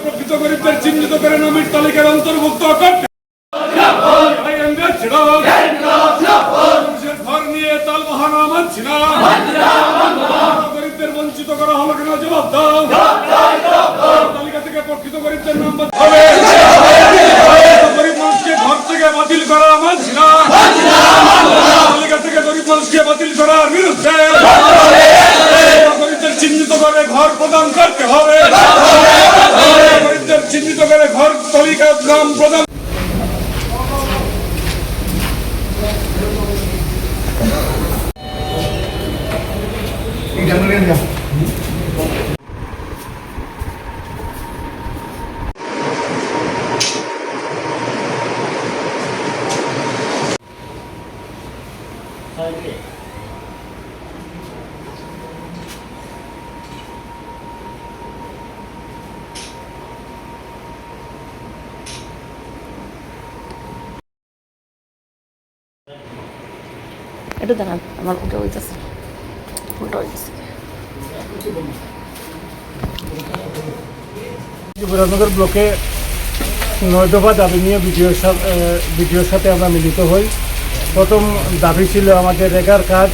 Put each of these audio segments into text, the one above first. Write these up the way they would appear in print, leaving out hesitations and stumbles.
প্রকৃত গরিবদের চিহ্নিত করে নামের তালিকার অন্তর্ভুক্ত করতে ঘর নিয়ে তাল বাহানা মানছি না। গরিবদের বঞ্চিত করা হলো কেন জবাব দাও। তালিকা থেকে প্রকৃত গরিবদের নাম হবে। গরিব মানুষকে ঘর থেকে বাতিল করা মানছি না। তালিকা থেকে গরিব মানুষকে বাতিল করার বিরুদ্ধে গরিবদের চিহ্নিত করে ঘর প্রদান করতে হবে। গরিবদের চিহ্নিত করে ঘর তালিকার নাম প্রদান। এটা দাঁড়ান, আমার উল্টো হইতেছে, উল্টো হইতেছে। বুরানগর ব্লকে 9 দফা দাবি নিয়ে ভিডিওর সাথে আমরা মিলিত হই। প্রথম দাবি ছিল আমাদের রেগার কাজ,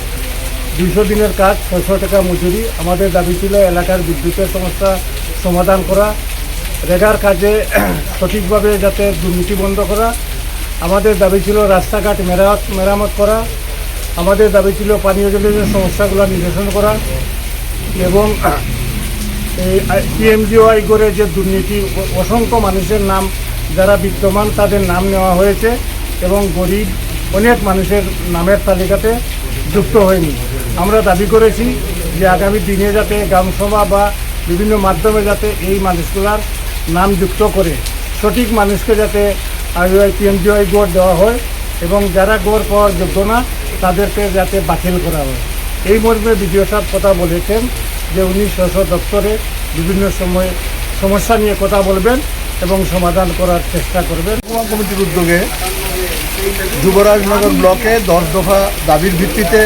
200 দিনের কাজ, 600 টাকা মজুরি। আমাদের দাবি ছিল এলাকার বিদ্যুতের সমস্যা সমাধান করা, রেগার কাজে সঠিকভাবে যাতে দুর্নীতি বন্ধ করা। আমাদের দাবি ছিল রাস্তাঘাট মেরামত করা। আমাদের দাবি ছিল পানীয় জলের সমস্যাগুলো নিরসন করা এবং এই পিএমজিওয়াই করে যে দুর্নীতি, অসংখ্য মানুষের নাম যারা বিদ্যমান তাদের নাম নেওয়া হয়েছে এবং গরিব অনেক মানুষের নামের তালিকাতে যুক্ত হয়নি। আমরা দাবি করেছি যে আগামী দিনে যাতে গ্রামসভা বা বিভিন্ন মাধ্যমে যাতে এই মানুষগুলার নাম যুক্ত করে সঠিক মানুষকে যাতে পিএমজিওয়াই গড় দেওয়া হয় এবং যারা গড় পাওয়ার যোগ্য না তাদেরকে যাতে বাতিল করা হয়। এই মর্মে বিডিও সাহেব কথা বলেছেন যে উনি স্ব দপ্তরে বিভিন্ন সময় সমস্যা নিয়ে কথা বলবেন এবং সমাধান করার চেষ্টা করবেন। কমিটির উদ্যোগে যুবরাজনগর ব্লকে 10 দফা দাবির ভিত্তিতে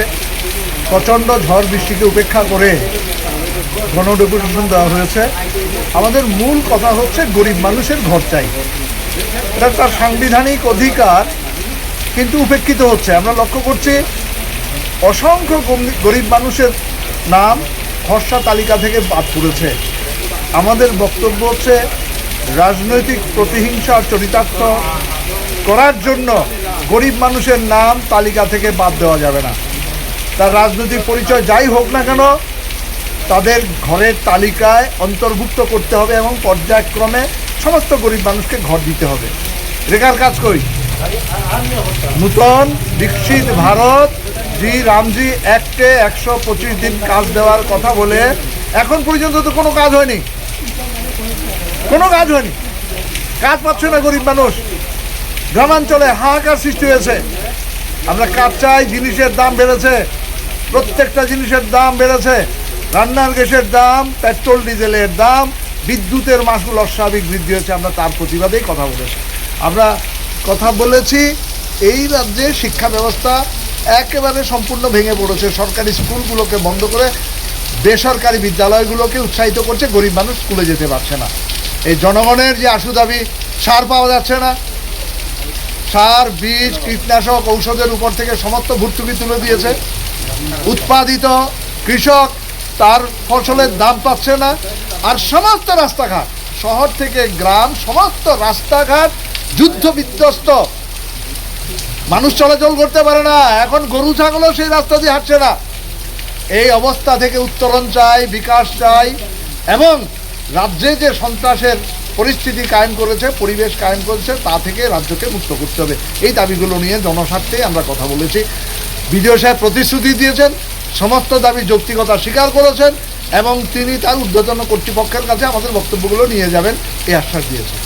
প্রচণ্ড ঝড় বৃষ্টিকে উপেক্ষা করে গণডেপুটেশন দেওয়া হয়েছে। আমাদের মূল কথা হচ্ছে গরিব মানুষের ঘর চাই, এটা তার সাংবিধানিক অধিকার, কিন্তু উপেক্ষিত হচ্ছে। আমরা লক্ষ্য করছি অসংখ্য গরিব মানুষের নাম খসড়া তালিকা থেকে বাদ পড়েছে। আমাদের বক্তব্য হচ্ছে রাজনৈতিক প্রতিহিংসা চরিতার্থ করার জন্য গরিব মানুষের নাম তালিকা থেকে বাদ দেওয়া যাবে না। তার রাজনৈতিক পরিচয় যাই হোক না কেন তাদের ঘরের তালিকায় অন্তর্ভুক্ত করতে হবে এবং পর্যায়ক্রমে সমস্ত গরিব মানুষকে ঘর দিতে হবে। রেখার কাজ করি নূতন বিকশিত ভারত রামজি অ্যাক্টে 125 দিন কাজ দেওয়ার কথা বলে এখন পর্যন্ত তো কোনো কাজ হয়নি, কাজ পাচ্ছে না গরিব মানুষ। গ্রামাঞ্চলে হাহাকার সৃষ্টি হয়েছে। আমরা কাজ চাই, জিনিসের দাম বেড়েছে, প্রত্যেকটা জিনিসের দাম বেড়েছে। রান্নার গ্যাসের দাম, পেট্রোল ডিজেলের দাম, বিদ্যুতের মাসুল অস্বাভাবিক বৃদ্ধি হয়েছে। আমরা তার প্রতিবাদেই কথা বলেছি। আমরা কথা বলেছি এই রাজ্যে শিক্ষা ব্যবস্থা একেবারে সম্পূর্ণ ভেঙে পড়েছে। সরকারি স্কুলগুলোকে বন্ধ করে বেসরকারি বিদ্যালয়গুলোকে উৎসাহিত করছে, গরিব মানুষ স্কুলে যেতে পারছে না। এই জনগণের যে আশু দাবি, সার পাওয়া যাচ্ছে না, সার, বীজ, কীটনাশক, ঔষধের উপর থেকে সমস্ত ভর্তুকি তুলে দিয়েছে। উৎপাদিত কৃষক তার ফসলের দাম পাচ্ছে না। আর সমস্ত রাস্তাঘাট, শহর থেকে গ্রাম, সমস্ত রাস্তাঘাট যুদ্ধ বিধ্বস্ত, মানুষ চলাচল করতে পারে না। এখন গরু ছাগলও সেই রাস্তা দিয়ে হাঁটছে না। এই অবস্থা থেকে উত্তরণ চাই, বিকাশ চাই এবং রাজ্যে যে সন্ত্রাসের পরিস্থিতি কায়েম করেছে, পরিবেশ কায়েম করেছে, তা থেকে রাজ্যকে মুক্ত করতে হবে। এই দাবিগুলো নিয়ে জনস্বার্থে আমরা কথা বলেছি। বিডিও সাহেব প্রতিশ্রুতি দিয়েছেন, সমস্ত দাবি যৌক্তিকতা স্বীকার করেছেন এবং তিনি তার ঊর্ধ্বতন কর্তৃপক্ষের কাছে আমাদের বক্তব্যগুলো নিয়ে যাবেন এই আশ্বাস দিয়েছেন।